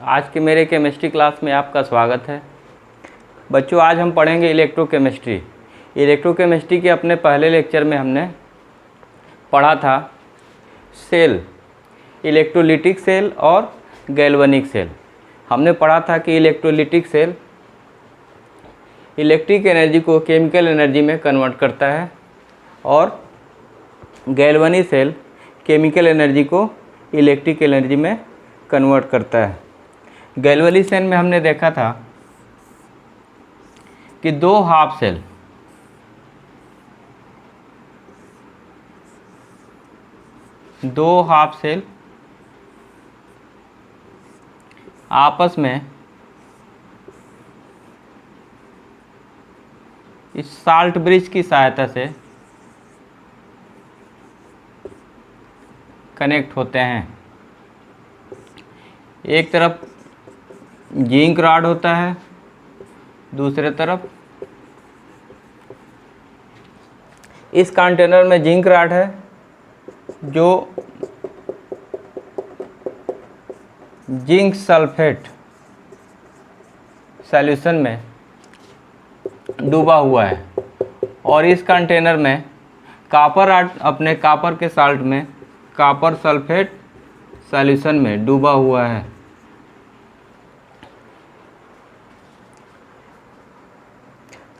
आज के मेरे केमिस्ट्री क्लास में आपका स्वागत है। बच्चों, आज हम पढ़ेंगे इलेक्ट्रोकेमिस्ट्री। इलेक्ट्रोकेमिस्ट्री के अपने पहले लेक्चर में हमने पढ़ा था सेल, इलेक्ट्रोलिटिक सेल और गैल्वेनिक सेल। हमने पढ़ा था कि इलेक्ट्रोलिटिक सेल इलेक्ट्रिक एनर्जी को केमिकल एनर्जी में कन्वर्ट करता है और गैल्वेनिक सेल केमिकल एनर्जी को इलेक्ट्रिक एनर्जी में कन्वर्ट करता है। गैल्वेनिक सेल में हमने देखा था कि दो हाफ सेल आपस में इस साल्ट ब्रिज की सहायता से कनेक्ट होते हैं। एक तरफ जिंक रॉड होता है, दूसरे तरफ इस कंटेनर में जिंक रॉड है जो जिंक सल्फेट सॉल्यूशन में डूबा हुआ है और इस कंटेनर में कॉपर रॉड अपने कॉपर के साल्ट में कॉपर सल्फेट सॉल्यूशन में डूबा हुआ है।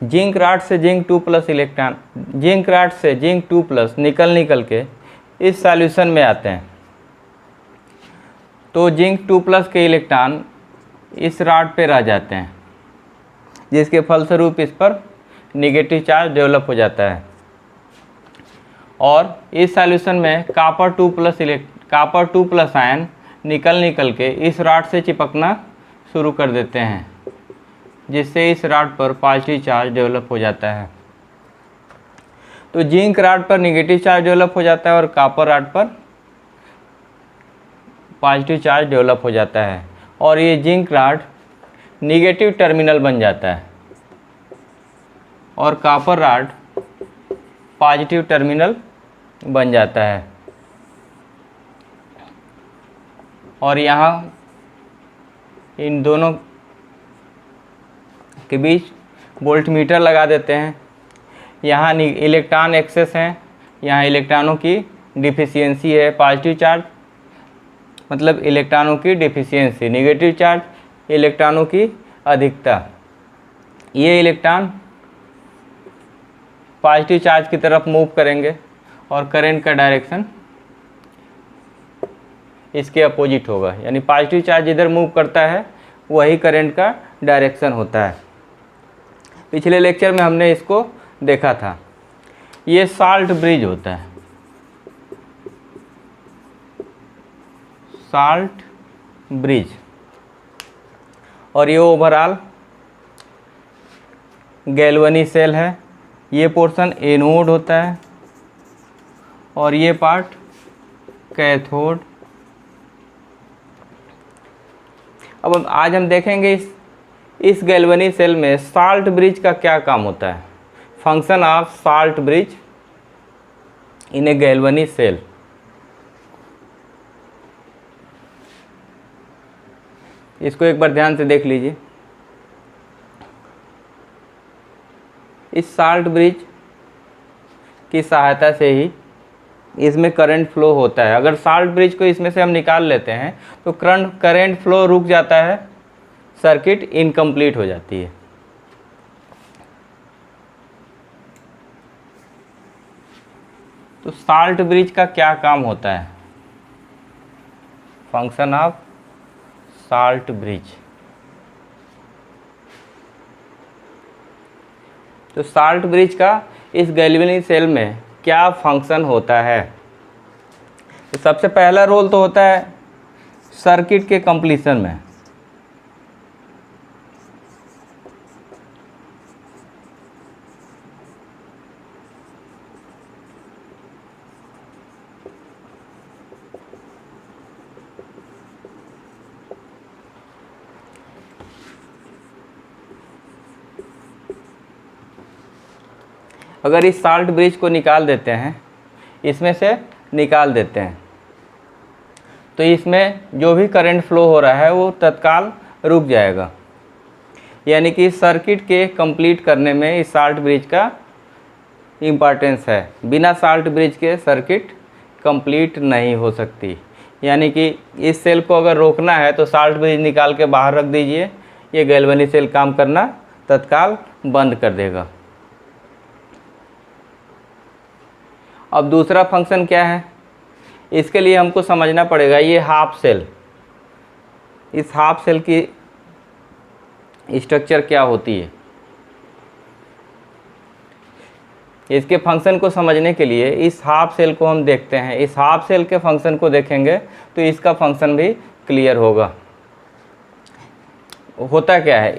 जिंक रॉड से जिंक 2+ इलेक्ट्रॉन, जिंक रॉड से जिंक 2+ निकल के इस सॉल्यूशन में आते हैं। तो जिंक 2+ के इलेक्ट्रॉन इस रॉड पे रह जाते हैं, जिसके फलस्वरूप इस पर नेगेटिव चार्ज डेवलप हो जाता है और इस सॉल्यूशन में कॉपर 2+ आयन निकल के इस रॉड से चिपकना शुरू कर देते हैं, जिससे इस रॉड पर पॉजिटिव चार्ज डेवलप हो जाता है। तो जिंक रॉड पर नेगेटिव चार्ज डेवलप हो जाता है और कॉपर रॉड पर पॉजिटिव चार्ज डेवलप हो जाता है और ये जिंक रॉड नेगेटिव टर्मिनल बन जाता है और कॉपर रॉड पॉजिटिव टर्मिनल बन जाता है। और यहाँ इन दोनों के बीच वोल्टमीटर लगा देते हैं। यहाँ इलेक्ट्रॉन एक्सेस हैं, यहाँ इलेक्ट्रॉनों की डिफिशियंसी है। पॉजिटिव चार्ज मतलब इलेक्ट्रॉनों की डिफिशियंसी, नेगेटिव चार्ज इलेक्ट्रॉनों की अधिकता। ये इलेक्ट्रॉन पॉजिटिव चार्ज की तरफ मूव करेंगे और करंट का डायरेक्शन इसके अपोजिट होगा, यानी पॉजिटिव चार्ज इधर मूव करता है वही करंट का डायरेक्शन होता है। पिछले लेक्चर में हमने इसको देखा था। ये साल्ट ब्रिज होता है, साल्ट ब्रिज, और ये ओवरऑल गैल्वेनिक सेल है। ये पोर्शन एनोड होता है और ये पार्ट कैथोड। अब आज हम देखेंगे इस गैल्वेनिक सेल में साल्ट ब्रिज का क्या काम होता है, function of salt bridge in a galvanic cell. इसको एक बार ध्यान से देख लीजिए। इस साल्ट ब्रिज की सहायता से ही इसमें करंट फ्लो होता है। अगर साल्ट ब्रिज को इसमें से हम निकाल लेते हैं तो करंट फ्लो रुक जाता है, सर्किट इनकम्प्लीट हो जाती है। तो साल्ट ब्रिज का क्या काम होता है, फंक्शन ऑफ साल्ट ब्रिज। तो साल्ट ब्रिज का इस गैल्वेनिक सेल में क्या फंक्शन होता है। तो सबसे पहला रोल तो होता है सर्किट के कंप्लीशन में। अगर इस साल्ट ब्रिज को निकाल देते हैं, इसमें से निकाल देते हैं, तो इसमें जो भी करंट फ्लो हो रहा है वो तत्काल रुक जाएगा। यानी कि सर्किट के कंप्लीट करने में इस साल्ट ब्रिज का इम्पॉर्टेंस है। बिना साल्ट ब्रिज के सर्किट कंप्लीट नहीं हो सकती। यानी कि इस सेल को अगर रोकना है तो साल्ट ब्रिज निकाल के बाहर रख दीजिए, ये गैल्वेनिक सेल काम करना तत्काल बंद कर देगा। अब दूसरा फंक्शन क्या है, इसके लिए हमको समझना पड़ेगा ये हाफ सेल, इस हाफ सेल की स्ट्रक्चर क्या होती है। इसके फंक्शन को समझने के लिए इस हाफ सेल को हम देखते हैं। इस हाफ सेल के फंक्शन को देखेंगे तो इसका फंक्शन भी क्लियर होगा। होता क्या है,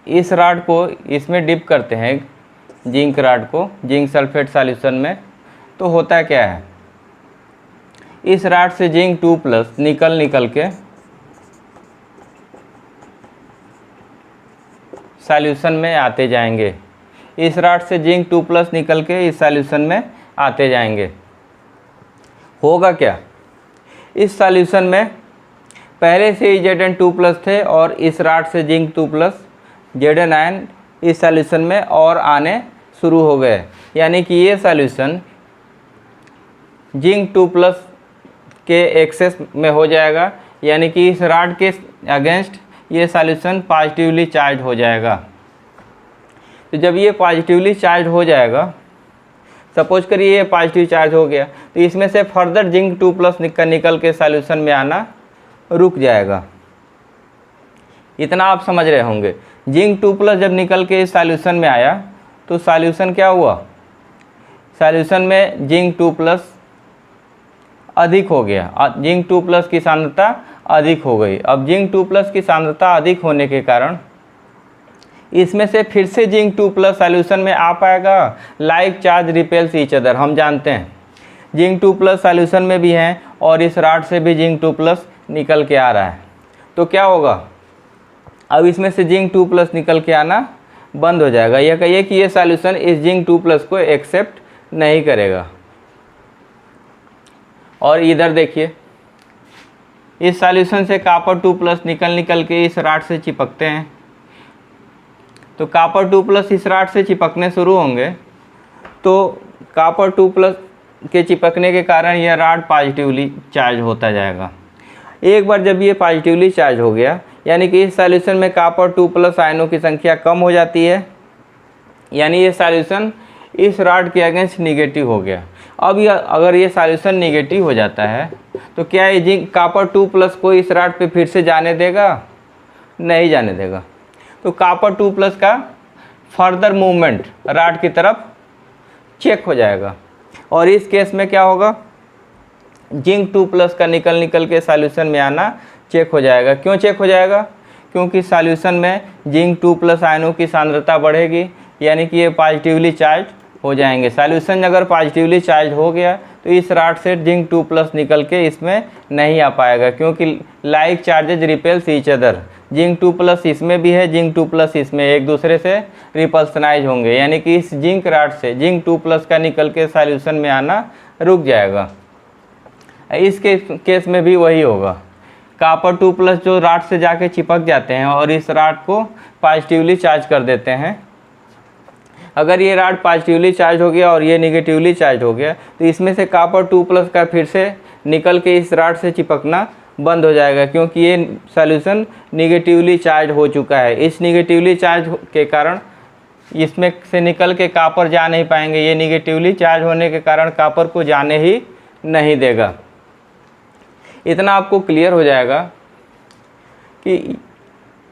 इस राड को इसमें डिप करते हैं, जिंक राड को जिंक सल्फेट सॉल्यूशन में। तो होता क्या है, इस राड से जिंक 2+ निकल के सॉल्यूशन में आते जाएंगे। इस राड से जिंक 2+ निकल के इस सॉल्यूशन में आते जाएंगे। होगा क्या, इस सॉल्यूशन में पहले से ही Zn2+ थे और इस राड से जिंक 2+ Zn आयन इस सॉल्यूशन में और आने शुरू हो गए। यानी कि ये सॉल्यूशन जिंक 2+ के एक्सेस में हो जाएगा। यानी कि इस राड के अगेंस्ट ये सॉल्यूशन पॉजिटिवली चार्ज हो जाएगा। तो जब ये पॉजिटिवली चार्ज हो जाएगा, सपोज करिए ये पॉजिटिव चार्ज हो गया, तो इसमें से फर्दर जिंक 2+ निकल के सॉल्यूशन में आना रुक जाएगा। इतना आप समझ रहे होंगे। जिंक 2+ जब निकल के इस सॉल्यूशन में आया तो सॉल्यूशन क्या हुआ, सॉल्यूशन में जिंक 2+ अधिक हो गया, जिंक 2+ की सांद्रता अधिक हो गई। अब जिंक 2+ की सांद्रता अधिक होने के कारण इसमें से फिर से जिंक 2+ सॉल्यूशन में आ पाएगा। Like charge repels each other, हम जानते हैं जिंक 2+ सॉल्यूशन में भी हैं और इस राड से भी जिंक 2+ निकल के आ रहा है। तो क्या होगा, अब इसमें से जिंक 2+ निकल के आना बंद हो जाएगा। यह कहिए कि ये सॉल्यूशन इस जिंक 2+ को एक्सेप्ट नहीं करेगा। और इधर देखिए, इस सॉल्यूशन से कॉपर 2+ निकल के इस राड से चिपकते हैं। तो कॉपर 2+ इस राड से चिपकने शुरू होंगे तो कॉपर 2+ के चिपकने के कारण यह राड पॉजिटिवली चार्ज होता जाएगा। एक बार जब ये पॉजिटिवली चार्ज हो गया, यानी कि इस सॉल्यूशन में कॉपर 2+ आयनों की संख्या कम हो जाती है। यानी ये सॉल्यूशन इस राड के अगेंस्ट निगेटिव हो गया। अब यह अगर ये सॉल्यूशन निगेटिव हो जाता है तो क्या ये जिंक कॉपर 2+ को इस राड पे फिर से जाने देगा, नहीं जाने देगा। तो कॉपर 2+ का फर्दर मूवमेंट राड की तरफ चेक हो जाएगा। और इस केस में क्या होगा, जिंक 2+ का निकल के सॉल्यूशन में आना चेक हो जाएगा। क्यों चेक हो जाएगा, क्योंकि सॉल्यूशन में जिंक 2+ आयनों की सांद्रता बढ़ेगी। यानी कि ये पॉजिटिवली चार्ज हो जाएंगे। सॉल्यूशन अगर पॉजिटिवली चार्ज हो गया तो इस राड से जिंक 2+ निकल के इसमें नहीं आ पाएगा, क्योंकि like charges repels each other. Zinc 2+ इसमें भी है, जिंक 2+ इसमें एक दूसरे से रिपल्सनाइज होंगे। यानी कि इस जिंक राड से जिंक 2+ का निकल के सॉल्यूशन में आना रुक जाएगा। इस केस में भी वही होगा, कॉपर 2+ जो राड से जाके चिपक जाते हैं और इस राड को पॉजिटिवली चार्ज कर देते हैं। अगर ये राड पॉजिटिवली चार्ज हो गया और ये निगेटिवली चार्ज हो गया तो इसमें से कॉपर 2+ का फिर से निकल के इस राड से चिपकना बंद हो जाएगा, क्योंकि ये सॉल्यूशन निगेटिवली चार्ज हो चुका है। इस निगेटिवली चार्ज के कारण इसमें से निकल के कॉपर जा नहीं पाएंगे। ये निगेटिवली चार्ज होने के कारण कॉपर को जाने ही नहीं देगा। इतना आपको क्लियर हो जाएगा कि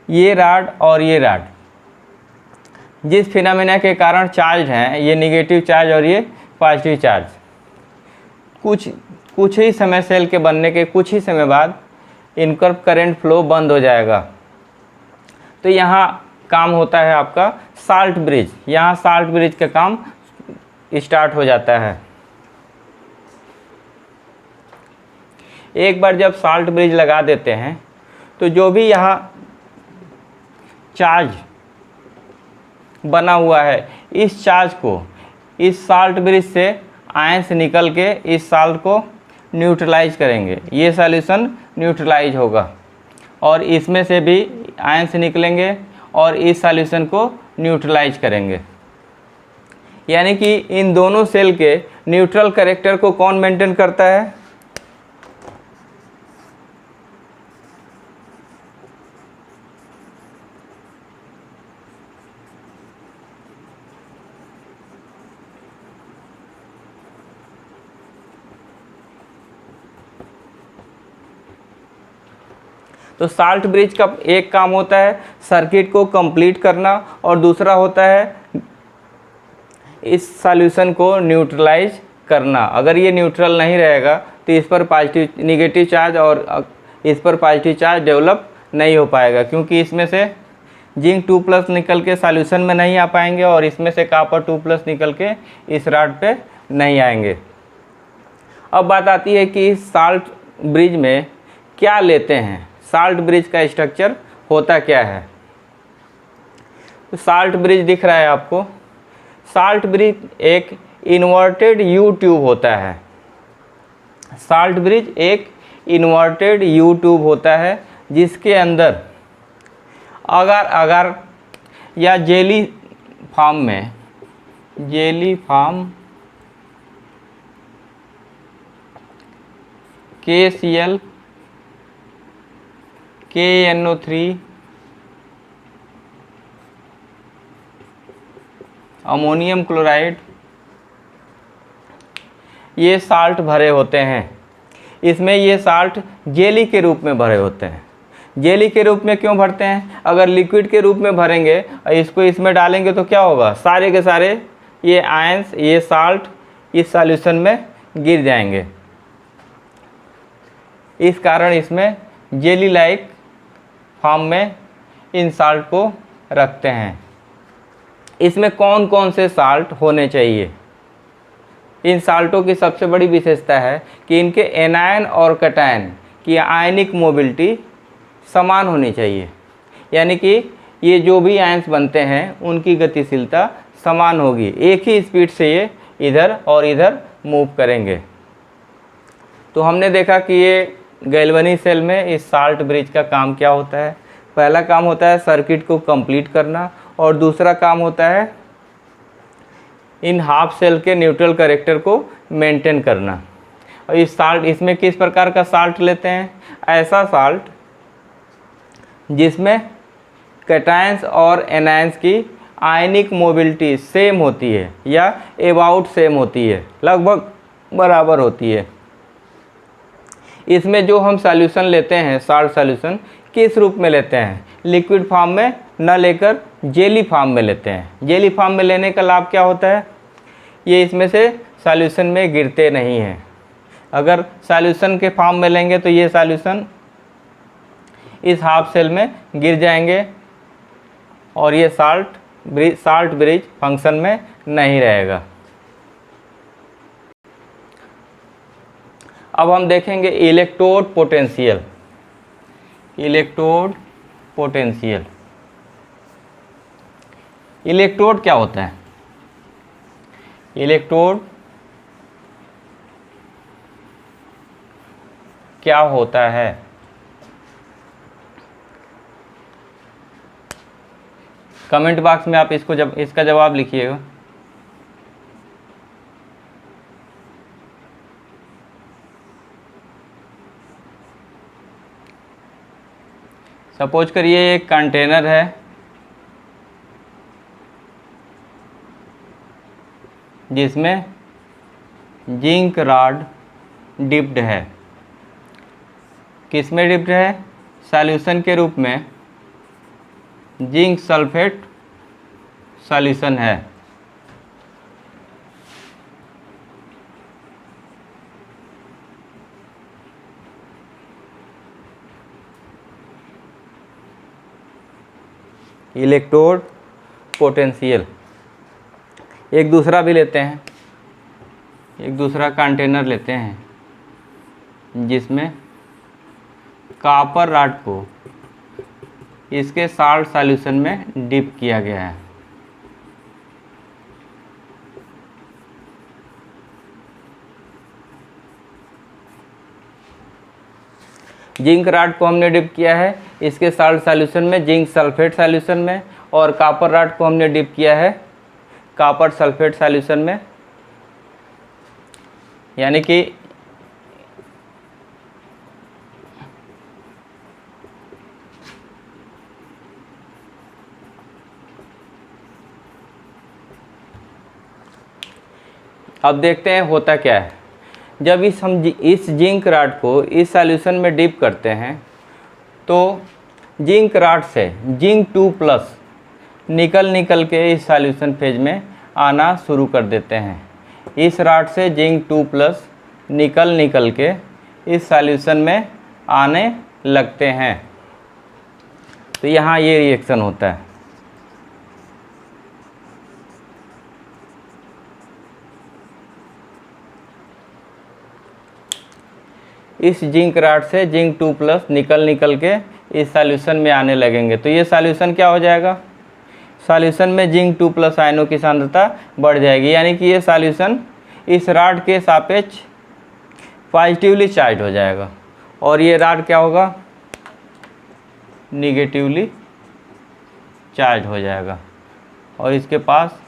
ये राड और ये राड जिस फिनोमेना के कारण चार्ज हैं, ये निगेटिव चार्ज और ये पॉजिटिव चार्ज, कुछ ही समय सेल के बनने के कुछ ही समय बाद इनका करंट फ्लो बंद हो जाएगा। तो यहाँ काम होता है आपका साल्ट ब्रिज। यहाँ साल्ट ब्रिज का काम स्टार्ट हो जाता है। एक बार जब साल्ट ब्रिज लगा देते हैं तो जो भी यहाँ चार्ज बना हुआ है, इस चार्ज को इस साल्ट ब्रिज से आयन से निकल के इस साल्ट को न्यूट्रलाइज करेंगे, ये सॉल्यूशन न्यूट्रलाइज होगा और इसमें से भी आयंस निकलेंगे और इस सॉल्यूशन को न्यूट्रलाइज करेंगे। यानी कि इन दोनों सेल के न्यूट्रल कैरेक्टर को कौन मेंटेन करता है? तो साल्ट ब्रिज का एक काम होता है सर्किट को कंप्लीट करना और दूसरा होता है इस सॉल्यूशन को न्यूट्रलाइज करना। अगर ये न्यूट्रल नहीं रहेगा तो इस पर पॉजिटिव निगेटिव चार्ज और इस पर पॉजिटिव चार्ज डेवलप नहीं हो पाएगा, क्योंकि इसमें से जिंक 2+ निकल के सॉल्यूशन में नहीं आ पाएंगे और इसमें से कॉपर 2+ निकल के इस रॉड पे नहीं आएंगे। अब बात आती है कि साल्ट ब्रिज में क्या लेते हैं, साल्ट ब्रिज का स्ट्रक्चर होता क्या है। तो साल्ट ब्रिज दिख रहा है आपको। साल्ट ब्रिज एक इन्वर्टेड यू ट्यूब होता है। साल्ट ब्रिज एक इन्वर्टेड यू ट्यूब होता है जिसके अंदर अगर या jelly form KCl KNO3 ammonium chloride ये साल्ट भरे होते हैं। इसमें ये साल्ट जेली के रूप में भरे होते हैं। जेली के रूप में क्यों भरते हैं? अगर लिक्विड के रूप में भरेंगे और इसको इसमें डालेंगे तो क्या होगा, सारे के सारे ये आयंस ये साल्ट इस सॉल्यूशन में गिर जाएंगे। इस कारण इसमें जेली लाइक फॉर्म में इन साल्ट को रखते हैं। इसमें कौन कौन से साल्ट होने चाहिए? इन साल्टों की सबसे बड़ी विशेषता है कि इनके एनायन और कैटायन की आयनिक मोबिलिटी समान होनी चाहिए। यानी कि ये जो भी आयंस बनते हैं उनकी गतिशीलता समान होगी, एक ही स्पीड से ये इधर और इधर मूव करेंगे। तो हमने देखा कि ये गैल्वेनिक सेल में इस साल्ट ब्रिज का काम क्या होता है। पहला काम होता है सर्किट को कंप्लीट करना और दूसरा काम होता है इन हाफ सेल के न्यूट्रल कैरेक्टर को मेंटेन करना। और इस साल्ट इसमें किस प्रकार का साल्ट लेते हैं? ऐसा साल्ट जिसमें कैटायंस और एनायंस की आयनिक मोबिलिटी सेम होती है या अबाउट सेम होती है, लगभग बराबर होती है। इसमें जो हम सॉल्यूशन लेते हैं साल्ट सॉल्यूशन किस रूप में लेते हैं? लिक्विड फॉर्म में न लेकर जेली फॉर्म में लेते हैं। जेली फॉर्म में लेने का लाभ क्या होता है? ये इसमें से सॉल्यूशन में गिरते नहीं हैं। अगर सॉल्यूशन के फॉर्म में लेंगे तो ये सॉल्यूशन इस हाफ सेल में गिर जाएंगे और ये साल्ट ब्रिज फंक्शन में नहीं रहेगा। अब हम देखेंगे electrode potential. Electrode potential, electrode क्या होता है? इलेक्ट्रोड क्या होता है? कमेंट बॉक्स में आप इसका जवाब लिखिएगा। सपोज करिए एक कंटेनर है जिसमें जिंक रॉड डिप्ड है। किस में डिप्ड है? सॉल्यूशन के रूप में जिंक सल्फेट सॉल्यूशन है। Electrode potential. एक दूसरा भी लेते हैं, एक दूसरा कंटेनर लेते हैं जिसमें कॉपर रॉड को इसके साल्ट सॉल्यूशन में डिप किया गया है। जिंक राड को हमने डिप किया है इसके साल्ट सॉल्यूशन में, जिंक सल्फेट सॉल्यूशन में, और कॉपर राड को हमने डिप किया है कॉपर सल्फेट सॉल्यूशन में। यानी कि अब देखते हैं होता क्या है। जब हम इस जिंक राड को इस सॉल्यूशन में डिप करते हैं तो जिंक राड से जिंक 2+ निकल के इस सॉल्यूशन फेज में आना शुरू कर देते हैं। इस राड से जिंक 2+ निकल के इस सॉल्यूशन में आने लगते हैं। तो यहाँ ये रिएक्शन होता है। इस जिंक राड से जिंक 2+ निकल के इस सॉल्यूशन में आने लगेंगे। तो ये सॉल्यूशन क्या हो जाएगा, सॉल्यूशन में जिंक 2+ आयनों की सांद्रता बढ़ जाएगी। यानी कि ये सॉल्यूशन इस राड के सापेक्ष पॉजिटिवली चार्ज हो जाएगा और ये राड क्या होगा, निगेटिवली चार्ज हो जाएगा और इसके पास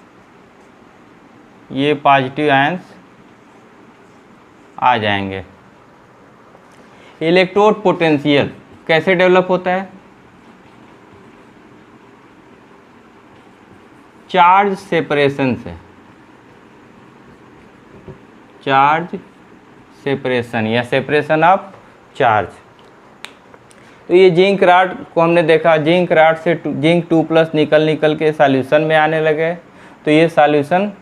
ये पॉजिटिव आयंस आ जाएंगे। इलेक्ट्रोड पोटेंशियल कैसे डेवलप होता है, चार्ज सेपरेशन से, चार्ज सेपरेशन या सेपरेशन ऑफ चार्ज। तो ये जिंक राड को हमने देखा, जिंक राड से जिंक 2+ निकल के सॉल्यूशन में आने लगे। तो ये सॉल्यूशन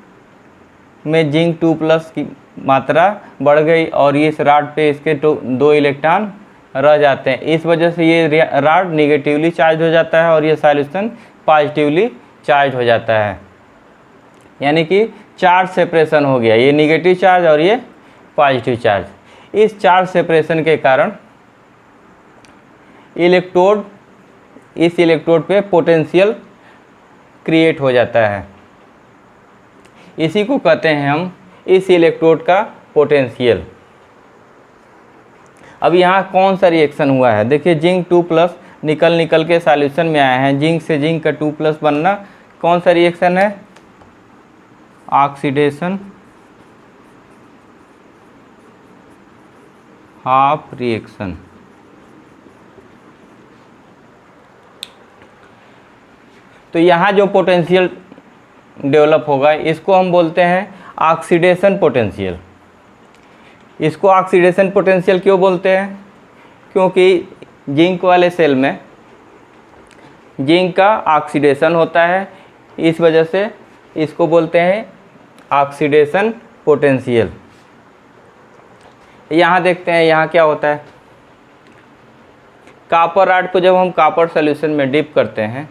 में जिंक 2+ की मात्रा बढ़ गई और इस राड पे इसके 2 इलेक्ट्रॉन रह जाते हैं। इस वजह से ये राड निगेटिवली चार्ज हो जाता है और ये सॉल्यूशन पॉजिटिवली चार्ज हो जाता है। यानी कि चार्ज सेपरेशन हो गया, ये निगेटिव चार्ज और ये पॉजिटिव चार्ज। इस चार्ज सेपरेशन के कारण इस इलेक्ट्रोड पे पोटेंशियल क्रिएट हो जाता है। इसी को कहते हैं हम इस इलेक्ट्रोड का पोटेंशियल। अब यहाँ कौन सा रिएक्शन हुआ है, देखिए जिंक 2+ निकल के सॉल्यूशन में आए हैं। जिंक से जिंक का 2+ बनना कौन सा रिएक्शन है, ऑक्सीडेशन हाफ रिएक्शन। तो यहाँ जो पोटेंशियल डेवलप होगा इसको हम बोलते हैं ऑक्सीडेशन पोटेंशियल। इसको ऑक्सीडेशन पोटेंशियल क्यों बोलते हैं, क्योंकि जिंक वाले सेल में जिंक का ऑक्सीडेशन होता है, इस वजह से इसको बोलते हैं ऑक्सीडेशन पोटेंशियल। यहाँ देखते हैं यहाँ क्या होता है। कॉपर राड को जब हम कॉपर सॉल्यूशन में डिप करते हैं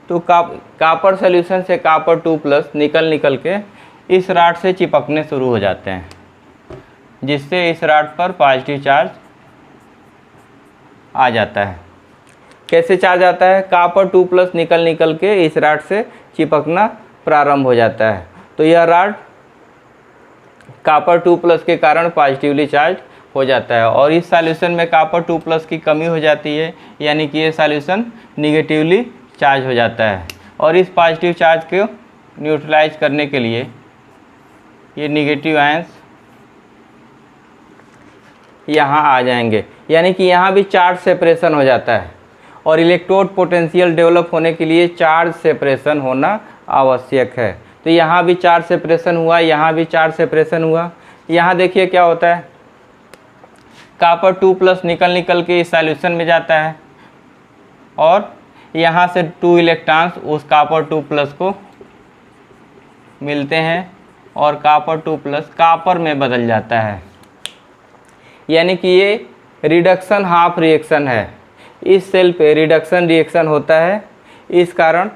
तो कॉपर सॉल्यूशन से कॉपर 2+ निकल के इस राड से चिपकने शुरू हो जाते हैं, जिससे इस राड पर पॉजिटिव चार्ज आ जाता है। कैसे चार्ज आता है, कॉपर 2+ निकल के इस राड से चिपकना प्रारंभ हो जाता है। तो यह राड कॉपर 2+ के कारण पॉजिटिवली चार्ज हो जाता है और इस सॉल्यूशन में कॉपर 2+ की कमी हो जाती है, यानी कि ये सॉल्यूशन निगेटिवली चार्ज हो जाता है। और इस पॉजिटिव चार्ज को न्यूट्रलाइज करने के लिए ये निगेटिव आयंस यहाँ आ जाएंगे, यानी कि यहाँ भी चार्ज सेपरेशन हो जाता है। और इलेक्ट्रोड पोटेंशियल डेवलप होने के लिए चार्ज सेपरेशन होना आवश्यक है। तो यहाँ भी चार्ज सेपरेशन हुआ, यहाँ भी चार्ज सेपरेशन हुआ। यहाँ देखिए क्या होता है, कॉपर 2+ निकल के इस सॉल्यूशन में जाता है और यहाँ से 2 इलेक्ट्रॉन्स उस कॉपर 2+ को मिलते हैं और कॉपर 2+ कॉपर में बदल जाता है। यानी कि ये रिडक्शन हाफ रिएक्शन है। इस सेल पे रिडक्शन रिएक्शन होता है, इस कारण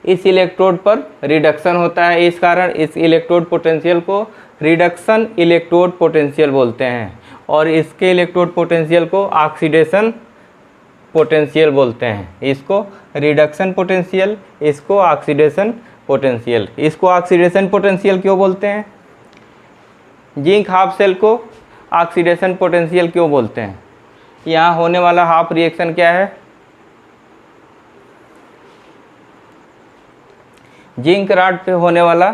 इस इलेक्ट्रोड पर रिडक्शन होता है। इस कारण इस इलेक्ट्रोड पोटेंशियल को रिडक्शन इलेक्ट्रोड पोटेंशियल बोलते हैं और इसके इलेक्ट्रोड पोटेंशियल को ऑक्सीडेशन पोटेंशियल बोलते हैं। इसको रिडक्शन पोटेंशियल, इसको ऑक्सीडेशन पोटेंशियल। इसको ऑक्सीडेशन पोटेंशियल क्यों बोलते हैं, जिंक हाफ सेल को ऑक्सीडेशन पोटेंशियल क्यों बोलते हैं, यहाँ होने वाला हाफ रिएक्शन क्या है? जिंक रॉड पे होने वाला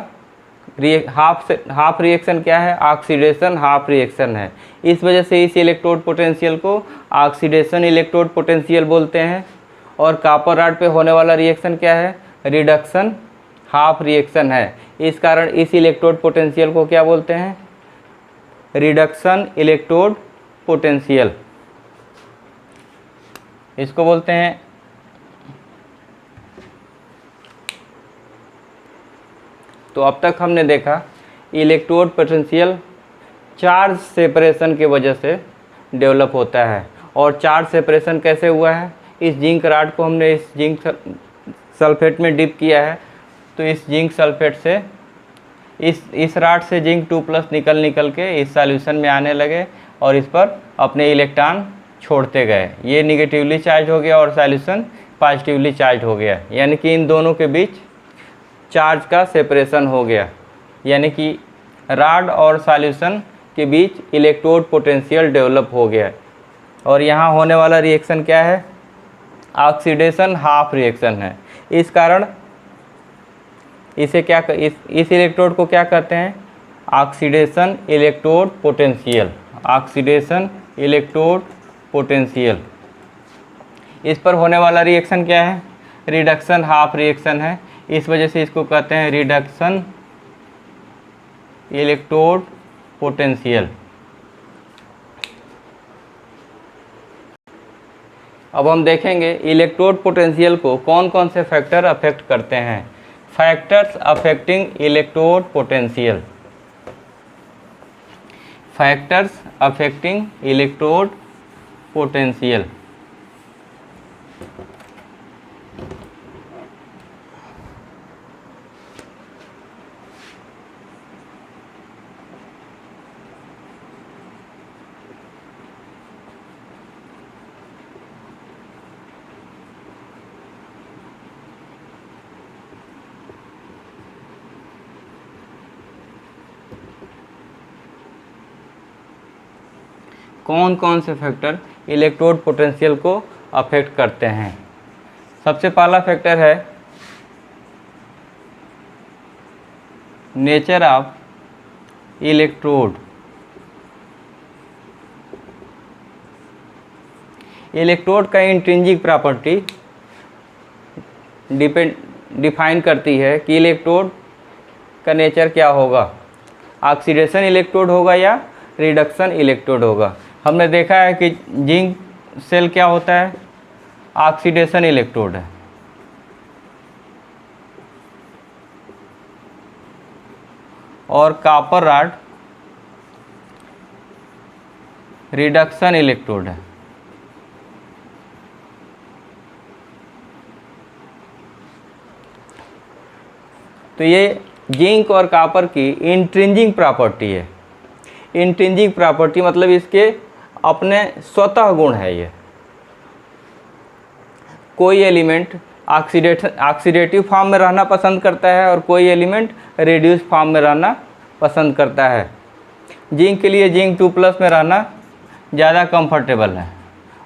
हाफ रिएक्शन क्या है? ऑक्सीडेशन हाफ रिएक्शन है। इस वजह से इस इलेक्ट्रोड पोटेंशियल को ऑक्सीडेशन इलेक्ट्रोड पोटेंशियल बोलते हैं। और कॉपर रॉड पे होने वाला रिएक्शन क्या है? रिडक्शन हाफ रिएक्शन है। इस कारण इस इलेक्ट्रोड पोटेंशियल को क्या बोलते हैं? रिडक्शन इलेक्ट्रोड पोटेंशियल, इसको बोलते हैं। तो अब तक हमने देखा इलेक्ट्रोड पोटेंशियल चार्ज सेपरेशन की वजह से डेवलप होता है। और चार्ज सेपरेशन कैसे हुआ है? इस जिंक रॉड को हमने इस जिंक सल्फेट में डिप किया है, तो इस जिंक सल्फेट से इस रॉड से जिंक 2+ निकल के इस सॉल्यूशन में आने लगे और इस पर अपने इलेक्ट्रॉन छोड़ते गए। ये निगेटिवली चार्ज हो गया और सॉल्यूशन पॉजिटिवली चार्ज हो गया, यानी कि इन दोनों के बीच चार्ज का सेपरेशन हो गया, यानी कि रॉड और सॉल्यूशन के बीच इलेक्ट्रोड पोटेंशियल डेवलप हो गया। और यहाँ होने वाला रिएक्शन क्या है? ऑक्सीडेशन हाफ रिएक्शन है। इस कारण इसे इस इलेक्ट्रोड को क्या कहते हैं? Oxidation electrode potential. Oxidation electrode potential. इस पर होने वाला रिएक्शन क्या है? रिडक्शन हाफ रिएक्शन है। इस वजह से इसको कहते हैं रिडक्शन इलेक्ट्रोड पोटेंशियल। अब हम देखेंगे इलेक्ट्रोड पोटेंशियल को कौन कौन से फैक्टर अफेक्ट करते हैं। Factors affecting electrode potential. Factors affecting electrode potential. कौन कौन से फैक्टर इलेक्ट्रोड पोटेंशियल को अफेक्ट करते हैं? सबसे पहला फैक्टर है नेचर ऑफ इलेक्ट्रोड। इलेक्ट्रोड का इंट्रिंसिक प्रॉपर्टी डिफाइन करती है कि इलेक्ट्रोड का नेचर क्या होगा, ऑक्सीडेशन इलेक्ट्रोड होगा या रिडक्शन इलेक्ट्रोड होगा। हमने देखा है कि जिंक सेल क्या होता है? ऑक्सीडेशन इलेक्ट्रोड है। और कॉपर रॉड रिडक्शन इलेक्ट्रोड है। तो ये जिंक और कॉपर की इंट्रिंसिक प्रॉपर्टी है। इंट्रिंसिक प्रॉपर्टी मतलब इसके अपने स्वतः गुण है। ये कोई एलिमेंट ऑक्सीडेटिव फॉर्म में रहना पसंद करता है और कोई एलिमेंट रेड्यूस फॉर्म में रहना पसंद करता है। जिंक के लिए जिंक 2+ में रहना ज़्यादा कंफर्टेबल है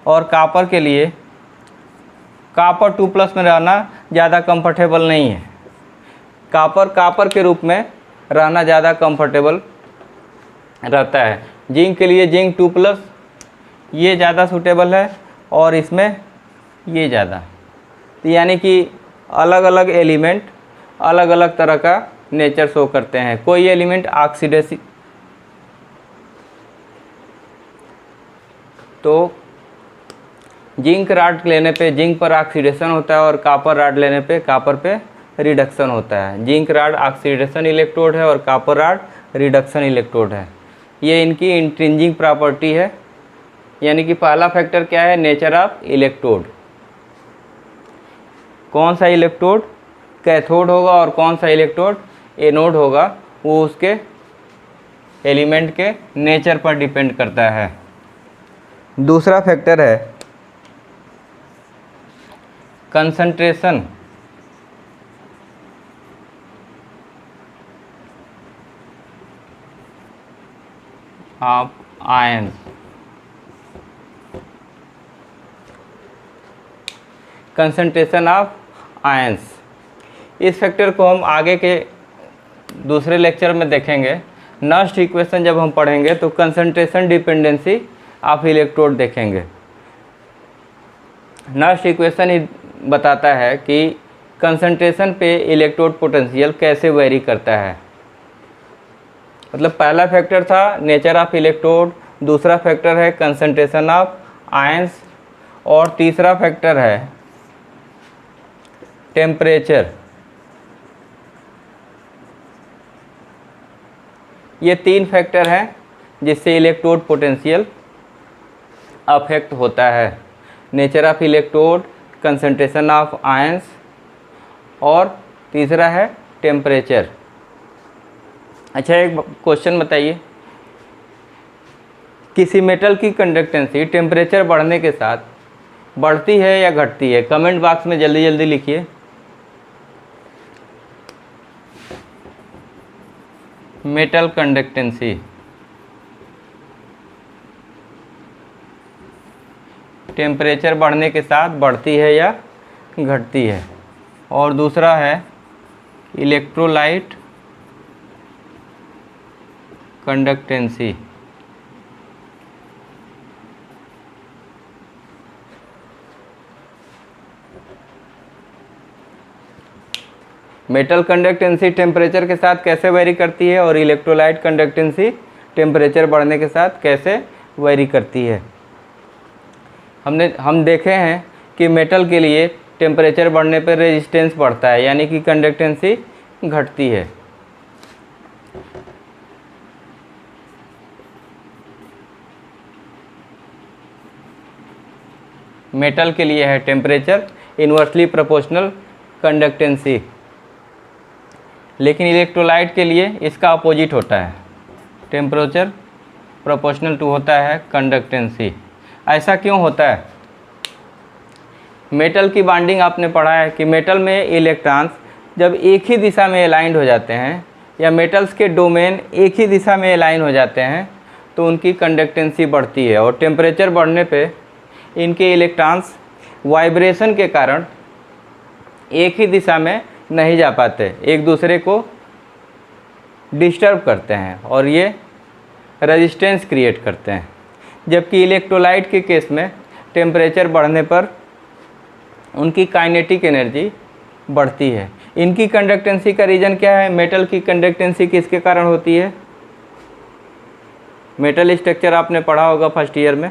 और कॉपर के लिए कॉपर 2+ में रहना ज़्यादा कंफर्टेबल नहीं है। कॉपर के रूप में रहना ज़्यादा कंफर्टेबल रहता है। जिंक के लिए जिंक 2+ ये ज़्यादा सूटेबल है और इसमें ये ज़्यादा। तो यानी कि अलग अलग एलिमेंट अलग अलग तरह का नेचर शो करते हैं। कोई एलिमेंट ऑक्सीडेशन, तो जिंक रॉड लेने पे जिंक पर ऑक्सीडेशन होता है और कॉपर रॉड लेने पे कॉपर पे रिडक्शन होता है। जिंक रॉड ऑक्सीडेशन इलेक्ट्रोड है और कॉपर रॉड रिडक्शन इलेक्ट्रोड है। ये इनकी इंट्रिंसिक प्रॉपर्टी है। यानी कि पहला फैक्टर क्या है? Nature of electrode. कौन सा इलेक्ट्रोड कैथोड होगा और कौन सा इलेक्ट्रोड एनोड होगा, वो उसके एलिमेंट के नेचर पर डिपेंड करता है। दूसरा फैक्टर है concentration of ions. Concentration of ions. इस फैक्टर को हम आगे के दूसरे लेक्चर में देखेंगे। नेक्स्ट इक्वेशन जब हम पढ़ेंगे तो कंसंट्रेशन डिपेंडेंसी ऑफ इलेक्ट्रोड देखेंगे। नेक्स्ट इक्वेशन ही बताता है कि कंसंट्रेशन पे इलेक्ट्रोड पोटेंशियल कैसे वेरी करता है। मतलब पहला फैक्टर था नेचर ऑफ इलेक्ट्रोड, दूसरा फैक्टर है कंसंट्रेशन ऑफ आयंस और तीसरा फैक्टर है टेम्परेचर। ये तीन फैक्टर हैं जिससे इलेक्ट्रोड पोटेंशियल अफेक्ट होता है। Nature of electrode, concentration of ions और तीसरा है टेम्परेचर। अच्छा, एक क्वेश्चन बताइए, किसी मेटल की कंडक्टेंसी टेम्परेचर बढ़ने के साथ बढ़ती है या घटती है? कमेंट बॉक्स में जल्दी जल्दी लिखिए। मेटल कंडक्टेंसी टेम्परेचर बढ़ने के साथ बढ़ती है या घटती है? और दूसरा है इलेक्ट्रोलाइट कंडक्टेंसी मेटल कंडक्टेंसी टेम्परेचर के साथ कैसे वेरी करती है और इलेक्ट्रोलाइट कंडक्टेंसी टेम्परेचर बढ़ने के साथ कैसे वेरी करती है। हम देखे हैं कि मेटल के लिए टेम्परेचर बढ़ने पर रेजिस्टेंस बढ़ता है, यानी कि कंडक्टेंसी घटती है। मेटल के लिए है टेम्परेचर इन्वर्सली प्रोपोर्शनल कंडक्टेंसी, लेकिन इलेक्ट्रोलाइट के लिए इसका अपोजिट होता है, टेम्परेचर प्रोपोर्शनल टू होता है कंडक्टेंसी। ऐसा क्यों होता है? मेटल की बॉन्डिंग आपने पढ़ा है कि मेटल में इलेक्ट्रॉन्स जब एक ही दिशा में अलाइंड हो जाते हैं या मेटल्स के डोमेन एक ही दिशा में अलाइन हो जाते हैं तो उनकी कंडक्टेंसी बढ़ती है, और टेम्परेचर बढ़ने पे इनके इलेक्ट्रॉन्स वाइब्रेशन के कारण एक ही दिशा में नहीं जा पाते, एक दूसरे को डिस्टर्ब करते हैं और ये रेजिस्टेंस क्रिएट करते हैं। जबकि इलेक्ट्रोलाइट के केस में टेम्परेचर बढ़ने पर उनकी काइनेटिक एनर्जी बढ़ती है। इनकी कंडक्टेंसी का रीज़न क्या है? मेटल की कंडक्टेंसी किसके कारण होती है? मेटल स्ट्रक्चर आपने पढ़ा होगा फर्स्ट ईयर में।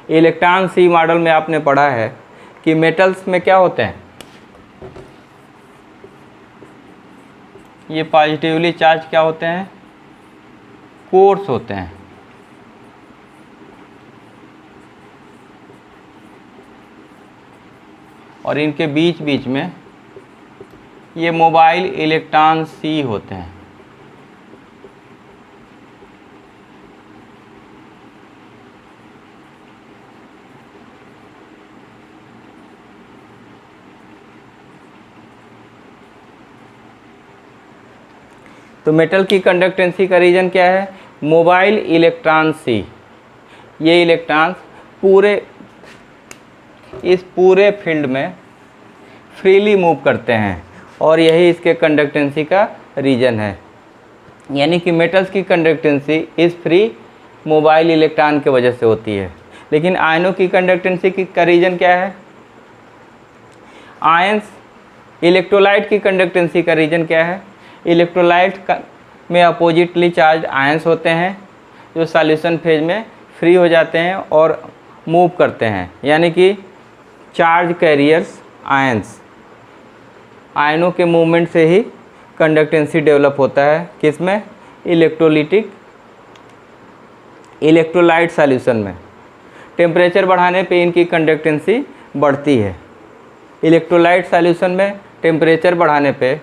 इलेक्ट्रॉन सी मॉडल में आपने पढ़ा है कि मेटल्स में क्या होते हैं, ये पॉजिटिवली चार्ज क्या होते हैं, कोर्स होते हैं, और इनके बीच बीच में ये मोबाइल इलेक्ट्रॉन सी होते हैं। तो मेटल की कंडक्टेंसी का रीज़न क्या है? मोबाइल इलेक्ट्रॉन सी। ये इलेक्ट्रॉन्स इस पूरे फील्ड में फ्रीली मूव करते हैं और यही इसके कंडक्टेंसी का रीज़न है। यानी कि मेटल्स की कंडक्टेंसी इस फ्री मोबाइल इलेक्ट्रॉन की वजह से होती है। लेकिन आयनों की कंडक्टेंसी का रीज़न क्या है? आयंस इलेक्ट्रोलाइट की कंडक्टेंसी का रीज़न क्या है? इलेक्ट्रोलाइट में अपोजिटली चार्ज आयंस होते हैं जो सॉल्यूशन फेज में फ्री हो जाते हैं और मूव करते हैं, यानी कि चार्ज कैरियर्स आयंस। आयनों के मूवमेंट से ही कंडक्टेंसी डेवलप होता है। किसमें? इलेक्ट्रोलाइट सॉल्यूशन में। टेम्परेचर बढ़ाने पे इनकी कंडक्टेंसी बढ़ती है। इलेक्ट्रोलाइट सॉल्यूशन में टेम्परेचर बढ़ाने पे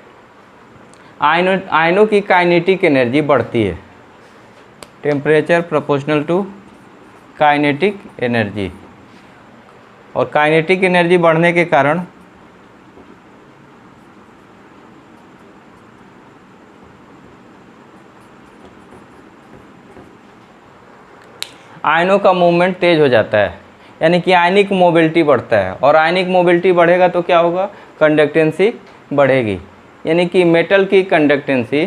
आयनों की काइनेटिक एनर्जी बढ़ती है, temperature proportional to kinetic energy. और काइनेटिक एनर्जी बढ़ने के कारण आयनों का मूवमेंट तेज हो जाता है, यानी कि आयनिक मोबिलिटी बढ़ता है, और आयनिक मोबिलिटी बढ़ेगा तो क्या होगा, कंडक्टेंसी बढ़ेगी। यानी कि मेटल की कंडक्टेंसी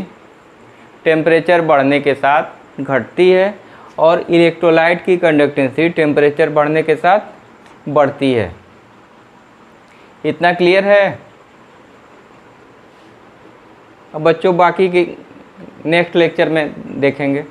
टेम्परेचर बढ़ने के साथ घटती है और इलेक्ट्रोलाइट की कंडक्टेंसी टेम्परेचर बढ़ने के साथ बढ़ती है। इतना क्लियर है? अब बच्चों बाकी की नेक्स्ट लेक्चर में देखेंगे।